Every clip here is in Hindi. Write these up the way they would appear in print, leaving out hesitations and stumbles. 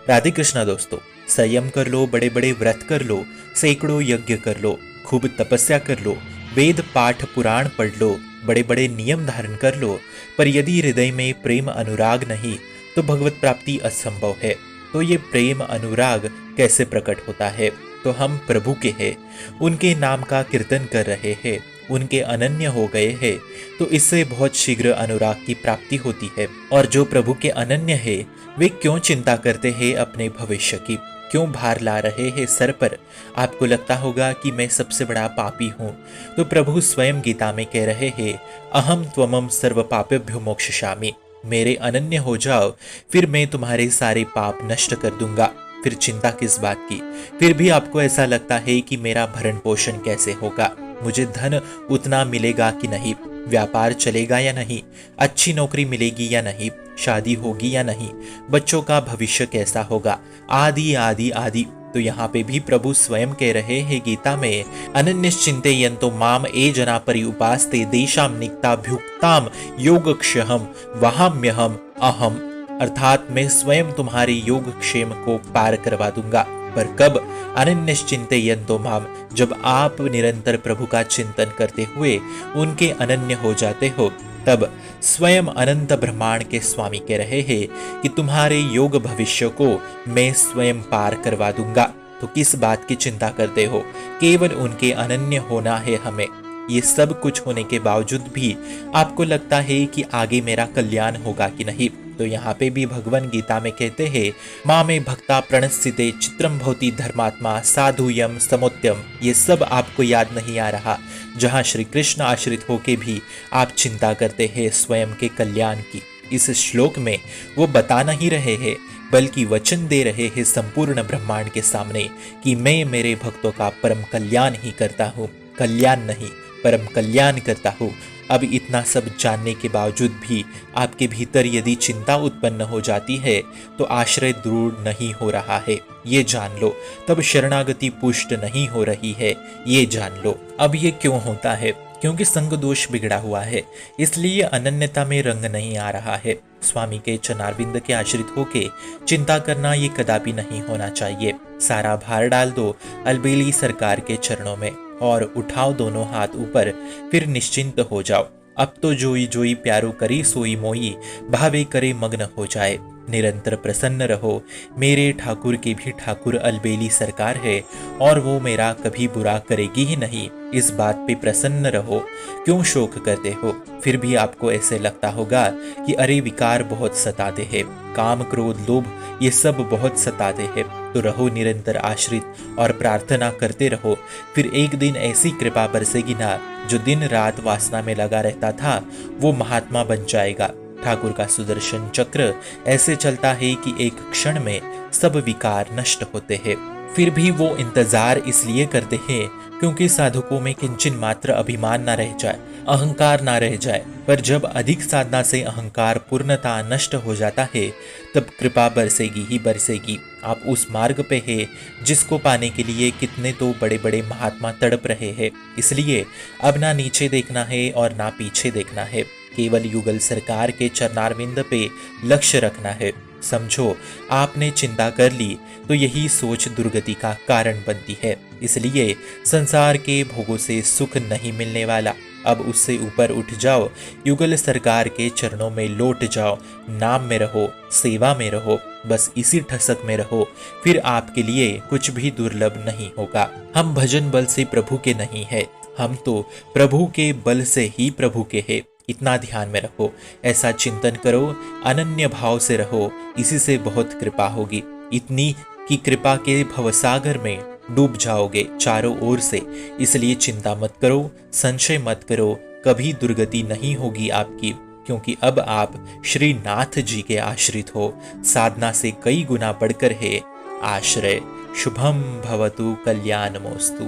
राधे कृष्णा दोस्तों। संयम कर लो, बड़े बड़े व्रत कर लो, सैकड़ों यज्ञ कर लो, खूब तपस्या कर लो, वेद पाठ पुराण पढ़ लो, बड़े बड़े नियम धारण कर लो, पर यदि हृदय में प्रेम अनुराग नहीं तो भगवत प्राप्ति असंभव है। तो ये प्रेम अनुराग कैसे प्रकट होता है? तो हम प्रभु के हैं, उनके नाम का कीर्तन कर रहे हैं, उनके अनन्य हो गए हैं, तो इससे बहुत शीघ्र अनुराग की प्राप्ति होती है। और जो प्रभु के अनन्य है वे क्यों चिंता करते हैं अपने भविष्य की, क्यों भार ला रहे हैं सर पर? आपको लगता होगा कि मैं सबसे बड़ा पापी हूँ, तो प्रभु स्वयं गीता में कह रहे हैं, अहम त्वमम सर्व पापेभ्यो मोक्षयामि। मेरे अनन्य हो जाओ, फिर मैं तुम्हारे सारे पाप नष्ट कर दूंगा। फिर चिंता किस बात की? फिर भी आपको ऐसा लगता है कि मेरा भरण पोषण कैसे होगा, मुझे धन उतना मिलेगा कि नहीं, व्यापार चलेगा या नहीं, अच्छी नौकरी मिलेगी या नहीं, शादी होगी या नहीं, बच्चों का भविष्य कैसा होगा, आदि आदि आदि। तो यहाँ पे भी प्रभु स्वयं कह रहे हैं गीता में, अनन्यश्चिंतयन्तो माम ये जना परि उपास्ते देशाम निक्ताभ्युक्ताम योगक्षेमं वहाम्यहम अहम। अर्थात मैं स्वयं तुम्हारे योगक्षेम को पार करवा दूंगा। पर कब? अनन्यश्चिंतयन्तो माम, जब आप निरंतर प्रभु का चिंतन करते हुए उनके अनन्य हो जाते हो, तब स्वयं अनंत ब्रह्मांड के स्वामी कह रहे हैं कि तुम्हारे योग भविष्य को मैं स्वयं पार करवा दूंगा। तो किस बात की चिंता करते हो? केवल उनके अनन्य होना है हमें। ये सब कुछ होने के बावजूद भी आपको लगता है कि आगे मेरा कल्याण होगा कि नहीं? तो यहाँ पे भी भगवान गीता में कहते हैं, माँ में भक्ता प्रणस्थिते चित्रम भवति धर्मात्मा साधुयम समोत्यम। ये सब आपको याद नहीं आ रहा, जहाँ श्री कृष्ण आश्रित होके भी आप चिंता करते हैं स्वयं के कल्याण की। इस श्लोक में वो बता नहीं रहे हैं, बल्कि वचन दे रहे हैं संपूर्ण ब्रह्मांड के सामने कि मैं मेरे भक्तों का परम कल्याण ही करता हूँ, कल्याण नहीं परम कल्याण करता हूँ। अब इतना सब जानने के बावजूद भी आपके भीतर यदि चिंता उत्पन्न हो जाती है तो आश्रय दृढ़ नहीं हो रहा है, ये जान लो। तब शरणागति पुष्ट नहीं हो रही है, ये जान लो। अब ये क्यों होता है? क्योंकि संग दोष बिगड़ा हुआ है, इसलिए अनन्यता में रंग नहीं आ रहा है। स्वामी के चरणारविंद के आश्रित होके चिंता करना ये कदापि नहीं होना चाहिए। सारा भार डाल दो अलबेली सरकार के चरणों में और उठाओ दोनों हाथ ऊपर, फिर निश्चिंत हो जाओ। अब तो जोई जोई प्यारो करी सोई मोई, भावे करे मग्न हो जाए। निरंतर प्रसन्न रहो, मेरे ठाकुर के भी ठाकुर अलबेली सरकार है और वो मेरा कभी बुरा करेगी ही नहीं। इस बात पे प्रसन्न रहो, क्यों शोक करते हो? फिर भी आपको ऐसे लगता होगा कि अरे विकार बहुत सताते हैं, काम क्रोध लोभ ये सब बहुत सताते हैं। तो रहो निरंतर आश्रित और प्रार्थना करते रहो, फिर एक दिन ऐसी कृपा बरसेगी ना, जो दिन रात वासना में लगा रहता था वो महात्मा बन जाएगा। ठाकुर का सुदर्शन चक्र ऐसे चलता है कि एक क्षण में सब विकार नष्ट होते हैं। फिर भी वो इंतजार इसलिए करते हैं क्योंकि साधकों में किंचन मात्र अभिमान ना रह जाए, अहंकार ना रह जाए। पर जब अधिक साधना से अहंकार पूर्णता नष्ट हो जाता है, तब कृपा बरसेगी ही बरसेगी। आप उस मार्ग पे है जिसको पाने के लिए कितने तो बड़े बड़े महात्मा तड़प रहे हैं। इसलिए अब ना नीचे देखना है और ना पीछे देखना है, केवल युगल सरकार के चरणारविंद पे लक्ष्य रखना है। समझो, आपने चिंता कर ली तो यही सोच दुर्गति का कारण बनती है। इसलिए संसार के भोगों से सुख नहीं मिलने वाला। अब उससे ऊपर उठ जाओ, युगल सरकार के चरणों में लौट जाओ, नाम में रहो, सेवा में रहो, बस इसी ठसक में रहो, फिर आपके लिए कुछ भी दुर्लभ नहीं होगा। हम भजन बल से प्रभु के नहीं है, हम तो प्रभु के बल से ही प्रभु के हैं। इतना ध्यान में रखो, ऐसा चिंतन करो, अनन्य भाव से रहो, इसी से बहुत कृपा होगी। इतनी कि कृपा के भवसागर में डूब जाओगे चारों ओर से। इसलिए चिंता मत करो, संशय मत करो, कभी दुर्गति नहीं होगी आपकी, क्योंकि अब आप श्री नाथ जी के आश्रित हो। साधना से कई गुना बढ़कर है आश्रय। शुभम भवतु कल्याणमोस्तु।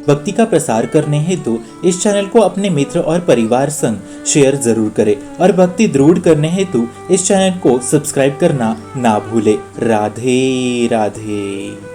भक्ति का प्रसार करने हेतु इस चैनल को अपने मित्र और परिवार संग शेयर जरूर करें और भक्ति दृढ़ करने हेतु इस चैनल को सब्सक्राइब करना ना भूले। राधे राधे।